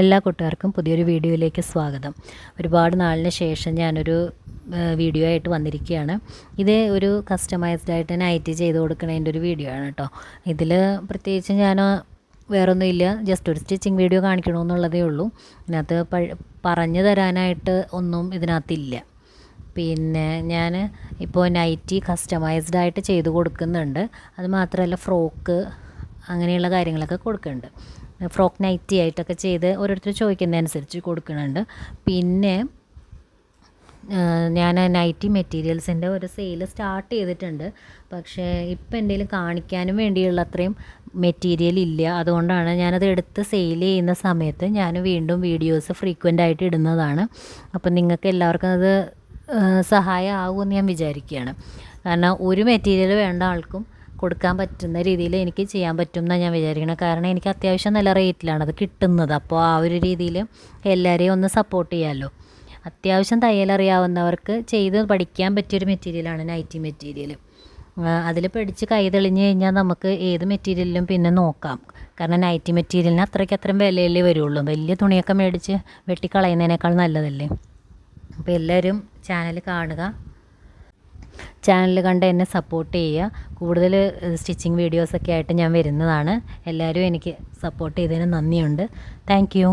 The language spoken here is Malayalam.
എല്ലാ കൂട്ടുകാർക്കും പുതിയൊരു വീഡിയോയിലേക്ക് സ്വാഗതം. ഒരുപാട് നാളിന് ശേഷം ഞാനൊരു വീഡിയോ ആയിട്ട് വന്നിരിക്കുകയാണ്. ഇത് ഒരു കസ്റ്റമൈസ്ഡ് ആയിട്ട് നൈറ്റി ചെയ്ത് കൊടുക്കണതിൻ്റെ ഒരു വീഡിയോ ആണ് കേട്ടോ. ഇതിൽ പ്രത്യേകിച്ച് ഞാൻ വേറൊന്നുമില്ല, ജസ്റ്റ് ഒരു സ്റ്റിച്ചിങ് വീഡിയോ കാണിക്കണമെന്നുള്ളതേ ഉള്ളൂ. ഇതിനകത്ത് പറഞ്ഞു തരാനായിട്ട് ഒന്നും ഇതിനകത്തില്ല. പിന്നെ ഞാൻ ഇപ്പോൾ നൈറ്റി കസ്റ്റമൈസ്ഡ് ആയിട്ട് ചെയ്ത് കൊടുക്കുന്നുണ്ട്. അത് മാത്രമല്ല ഫ്രോക്ക് അങ്ങനെയുള്ള കാര്യങ്ങളൊക്കെ കൊടുക്കുന്നുണ്ട്. ഫ്രോക്ക് നൈറ്റി ആയിട്ടൊക്കെ ചെയ്ത് ഓരോരുത്തർ ചോദിക്കുന്നതനുസരിച്ച് കൊടുക്കുന്നുണ്ട്. പിന്നെ ഞാൻ നൈറ്റി മെറ്റീരിയൽസിൻ്റെ ഒരു സെയിൽ സ്റ്റാർട്ട് ചെയ്തിട്ടുണ്ട്. പക്ഷേ ഇപ്പം എന്തെങ്കിലും കാണിക്കാനും വേണ്ടിയുള്ള അത്രയും മെറ്റീരിയൽ ഇല്ല. അതുകൊണ്ടാണ് ഞാനത് എടുത്ത് സെയിൽ ചെയ്യുന്ന സമയത്ത് ഞാൻ വീണ്ടും വീഡിയോസ് ഫ്രീക്വൻ്റ് ആയിട്ട് ഇടുന്നതാണ്. അപ്പം നിങ്ങൾക്ക് എല്ലാവർക്കും അത് സഹായമാകുമെന്ന് ഞാൻ വിചാരിക്കുകയാണ്. കാരണം ഒരു മെറ്റീരിയൽ വേണ്ട ആൾക്കും കൊടുക്കാൻ പറ്റുന്ന രീതിയിൽ എനിക്ക് ചെയ്യാൻ പറ്റും എന്നാണ് ഞാൻ വിചാരിക്കുന്നത്. കാരണം എനിക്ക് അത്യാവശ്യം നല്ല റേറ്റിലാണ് അത് കിട്ടുന്നത്. അപ്പോൾ ആ ഒരു രീതിയിൽ എല്ലാവരെയും ഒന്ന് സപ്പോർട്ട് ചെയ്യാമല്ലോ. അത്യാവശ്യം തയ്യലറിയാവുന്നവർക്ക് ചെയ്ത് പഠിക്കാൻ പറ്റിയൊരു മെറ്റീരിയലാണ് നൈറ്റി മെറ്റീരിയൽ. അതിൽ പഠിച്ച് കൈ തെളിഞ്ഞ് കഴിഞ്ഞാൽ നമുക്ക് ഏത് മെറ്റീരിയലിലും പിന്നെ നോക്കാം. കാരണം നൈറ്റി മെറ്റീരിയലിന് അത്രയ്ക്ക് വിലയല്ലേ വരുള്ളൂ. വലിയ തുണിയൊക്കെ മേടിച്ച് വെട്ടിക്കളയുന്നതിനേക്കാൾ നല്ലതല്ലേ. അപ്പോൾ എല്ലാവരും ചാനൽ കാണുക, ചാനൽ കണ്ട് എന്നെ സപ്പോർട്ട് ചെയ്യുക. കൂടുതൽ സ്റ്റിച്ചിങ് വീഡിയോസൊക്കെ ആയിട്ട് ഞാൻ വരുന്നതാണ്. എല്ലാവരും എനിക്ക് സപ്പോർട്ട് ചെയ്തതിന് നന്ദിയുണ്ട്. Thank you.